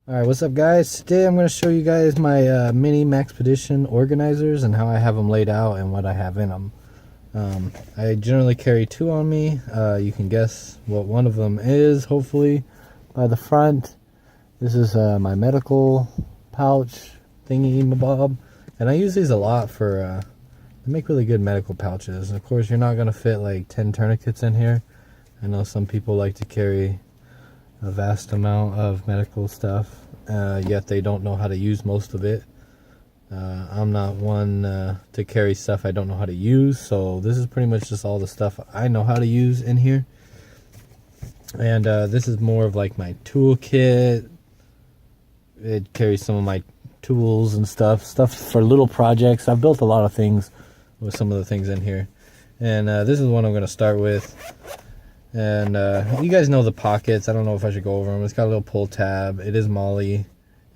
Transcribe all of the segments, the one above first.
Alright, what's up guys? Today I'm going to show you guys my mini Maxpedition organizers and how I have them laid out and what I have in them. I generally carry two on me. You can guess what one of them is, hopefully, by the front. This is my medical pouch thingy mabob. And I use these a lot for, they make really good medical pouches. And of course, you're not going to fit like 10 tourniquets in here. I know some people like to carry a vast amount of medical stuff, yet they don't know how to use most of it. I'm not one to carry stuff I don't know how to use, so this is pretty much just all the stuff I know how to use in here. And this is more of like my toolkit. It carries some of my tools and stuff for little projects. I've built a lot of things with some of the things in here, and this is one I'm going to start with. And you guys know the pockets. I don't know if I should go over them. It's got a little pull tab. It is molly,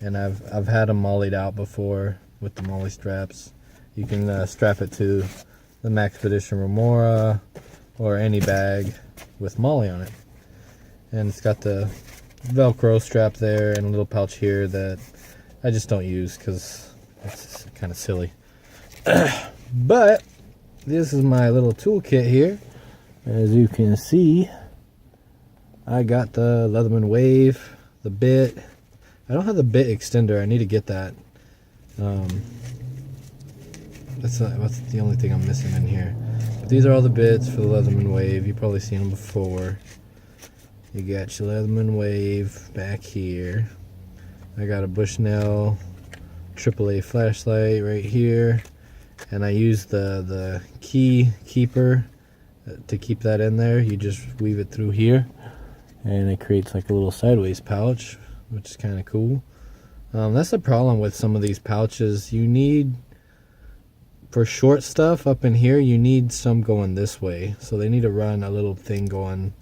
and I've had them mollied out before with the molly straps. You can strap it to the Maxpedition Remora or any bag with molly on it. And it's got the Velcro strap there and a little pouch here that I just don't use because it's kind of silly. But this is my little toolkit here. As you can see, I got the Leatherman Wave, the bit. I don't have the bit extender. I need to get that. That's the only thing I'm missing in here. But these are all the bits for the Leatherman Wave. You've probably seen them before. You got your Leatherman Wave back here. I got a Bushnell AAA flashlight right here. And I use the key keeper to keep that in there. You just weave it through here and it creates like a little sideways pouch, which is kind of cool. That's the problem with some of these pouches. You need, for short stuff up in here, you need some going this way, so they need to run a little thing going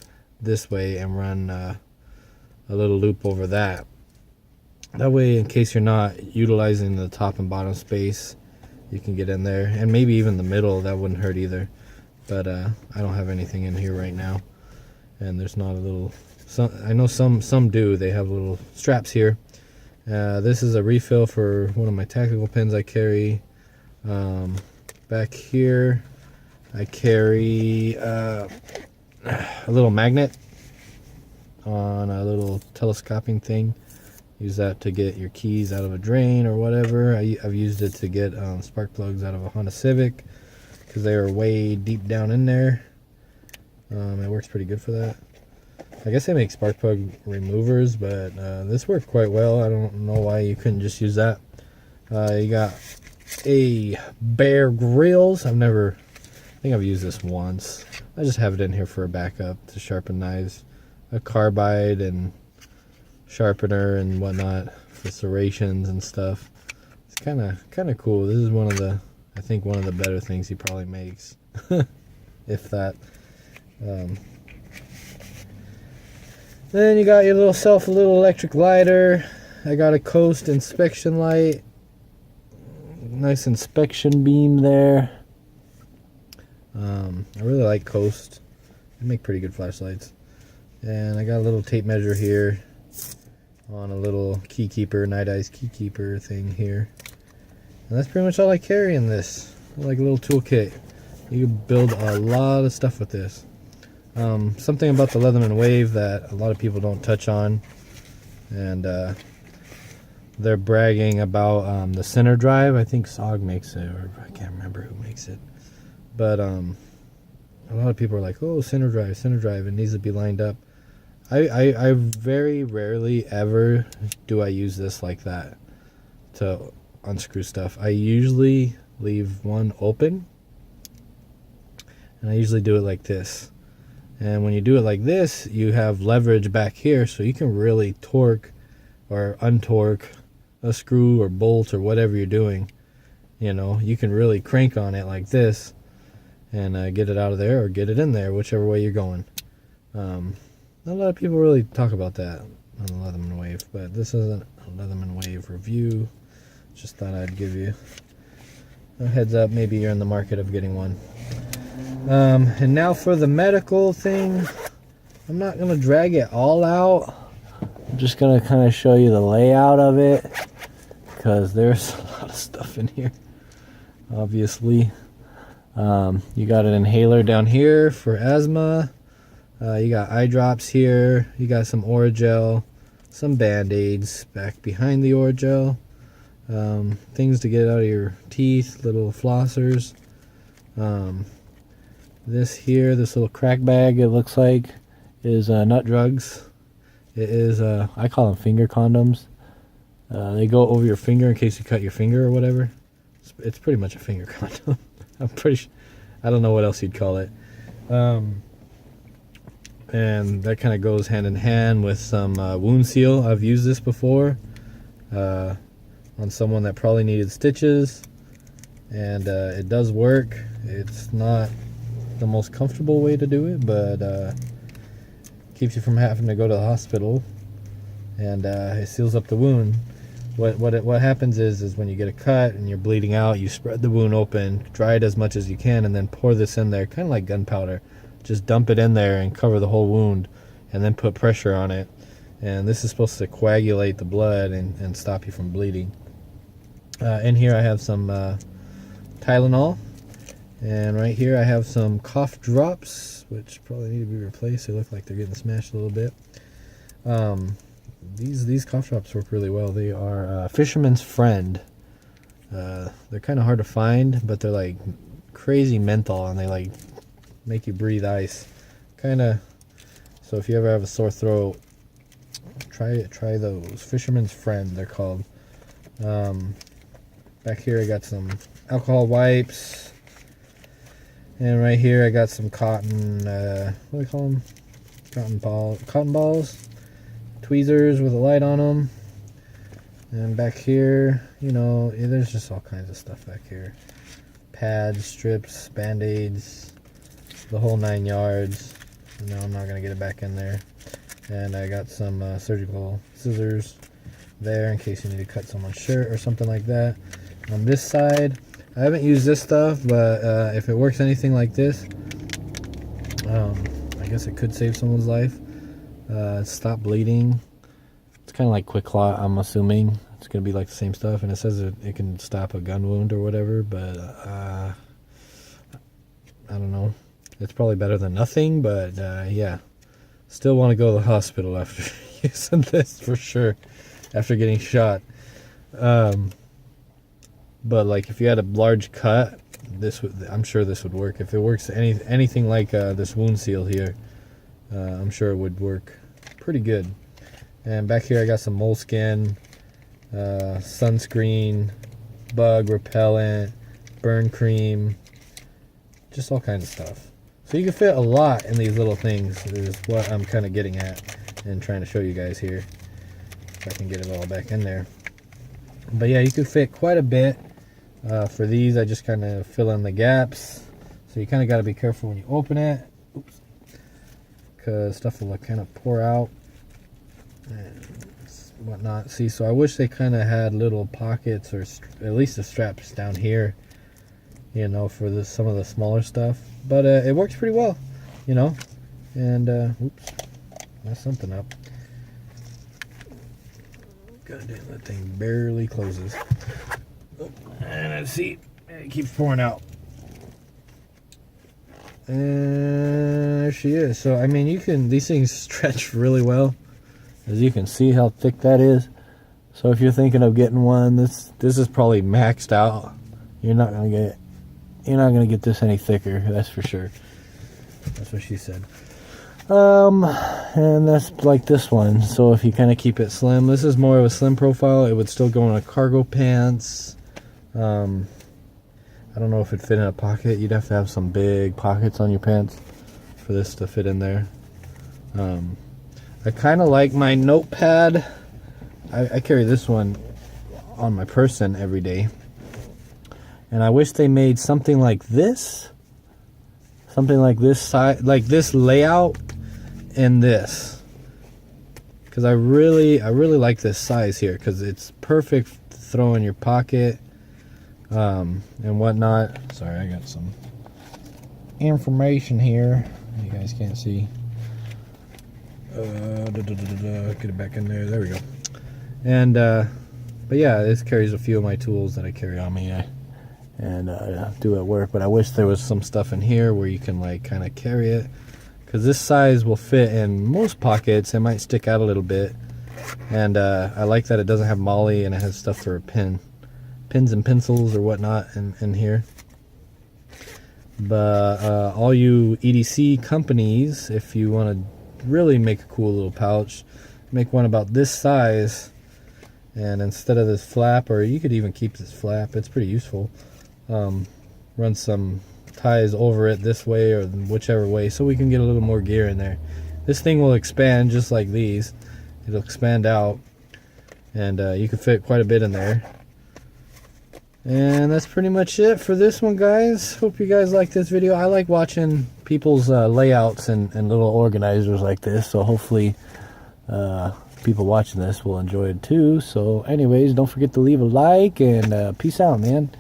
this way and run a little loop over that way, in case you're not utilizing the top and bottom space, you can get in there. And maybe even the middle, that wouldn't hurt either. But I don't have anything in here right now, and there's not a little. I know some do. They have little straps here. This is a refill for one of my tactical pens I carry. Back here, I carry a little magnet on a little telescoping thing. Use that to get your keys out of a drain or whatever. I've used it to get spark plugs out of a Honda Civic, because they are way deep down in there. It works pretty good for that. I guess they make spark plug removers, but this worked quite well. I don't know why you couldn't just use that. You got a Bear Grylls. I think I've used this once. I just have it in here for a backup to sharpen knives. A carbide and sharpener and whatnot for serrations and stuff. It's kind of cool. This is I think one of the better things he probably makes, if that. Then you got your little electric lighter. I got a Coast inspection light. Nice inspection beam there. I really like Coast. They make pretty good flashlights. And I got a little tape measure here on a little key keeper, Night Eyes key keeper thing here. And that's pretty much all I carry in this. Like a little toolkit. You can build a lot of stuff with this. Something about the Leatherman Wave that a lot of people don't touch on, and they're bragging about the center drive. I think SOG makes it, or I can't remember who makes it. But a lot of people are like, oh, center drive, it needs to be lined up. I very rarely ever do I use this like that to unscrew stuff. I usually leave one open, and I usually do it like this. And when you do it like this, you have leverage back here, so you can really torque or untorque a screw or bolt or whatever you're doing. You know, you can really crank on it like this and get it out of there or get it in there, whichever way you're going. Not a lot of people really talk about that on the Leatherman Wave, but this isn't a Leatherman Wave review. Just thought I'd give you a heads up. Maybe you're in the market of getting one. And now for the medical thing. I'm not going to drag it all out, I'm just gonna kind of show you the layout of it, because there's a lot of stuff in here, obviously. You got an inhaler down here for asthma. You got eye drops here. You got some Orajel, some Band-Aids back behind the Orajel. Things to get out of your teeth, little flossers. This here, this little crack bag, it looks like, is nut drugs. It is, I call them finger condoms. They go over your finger in case you cut your finger or whatever. It's pretty much a finger condom. I'm pretty sure. I don't know what else you'd call it. And that kind of goes hand in hand with some wound seal. I've used this before on someone that probably needed stitches, and it does work. It's not the most comfortable way to do it, but keeps you from having to go to the hospital, and it seals up the wound. What happens is when you get a cut and you're bleeding out, you spread the wound open, dry it as much as you can, and then pour this in there, kind of like gunpowder. Just dump it in there and cover the whole wound, and then put pressure on it. And this is supposed to coagulate the blood and stop you from bleeding. In here I have some Tylenol, and right here I have some cough drops, which probably need to be replaced. They look like they're getting smashed a little bit. These cough drops work really well. They are Fisherman's Friend. They're kind of hard to find, but they're like crazy menthol, and they like make you breathe ice. Kind of. So if you ever have a sore throat, try those. Fisherman's Friend, they're called. Back here I got some alcohol wipes, and right here I got some cotton. What do we call them? Cotton balls. Tweezers with a light on them. And back here, you know, there's just all kinds of stuff back here. Pads, strips, Band-Aids, the whole 9 yards. No, I'm not going to get it back in there. And I got some surgical scissors there in case you need to cut someone's shirt or something like that. On this side, I haven't used this stuff, but if it works anything like this, I guess it could save someone's life. Stop bleeding. It's kind of like Quick Clot, I'm assuming. It's going to be like the same stuff, and it says it can stop a gun wound or whatever, but I don't know. It's probably better than nothing, but yeah. Still want to go to the hospital after using this for sure, after getting shot. But like if you had a large cut, I'm sure this would work. If it works anything like this wound seal here, I'm sure it would work pretty good. And back here I got some moleskin, sunscreen, bug repellent, burn cream, just all kinds of stuff. So you can fit a lot in these little things, is what I'm kind of getting at and trying to show you guys here. If I can get it all back in there. But yeah, you can fit quite a bit. For these, I just kind of fill in the gaps. So you kind of got to be careful when you open it. Oops. Because stuff will kind of pour out and whatnot. See, so I wish they kind of had little pockets, or at least the straps down here, you know, for some of the smaller stuff. But it works pretty well, you know. And oops, messed something up. God damn, that thing barely closes. Oh, and let's see, it keeps pouring out. And there she is. So I mean, these things stretch really well, as you can see how thick that is. So if you're thinking of getting one, this is probably maxed out. You're not gonna get this any thicker, that's for sure. That's what she said. And that's like this one. So if you kind of keep it slim, this is more of a slim profile. It would still go in a cargo pants. I don't know if it'd fit in a pocket. You'd have to have some big pockets on your pants for this to fit in there. I kind of like my notepad. I carry this one on my person every day. And I wish they made something like this. Something like this size, like this layout and this. Because I really like this size here, because it's perfect to throw in your pocket. And whatnot. Sorry, I got some information here you guys can't see. Get it back in there. There we go. And but yeah, this carries a few of my tools that I carry on me and do at work. But I wish there was some stuff in here where you can like kind of carry it, because this size will fit in most pockets. It might stick out a little bit, and I like that it doesn't have MOLLE and it has stuff for pins and pencils or whatnot in here. But all you EDC companies, if you want to really make a cool little pouch, make one about this size, and instead of this flap, or you could even keep this flap, it's pretty useful, run some ties over it this way or whichever way, so we can get a little more gear in there. This thing will expand just like these. It'll expand out, and you can fit quite a bit in there. And that's pretty much it for this one, guys. Hope you guys like this video. I like watching people's layouts and little organizers like this, so hopefully people watching this will enjoy it too. So anyways, don't forget to leave a like, and peace out, man.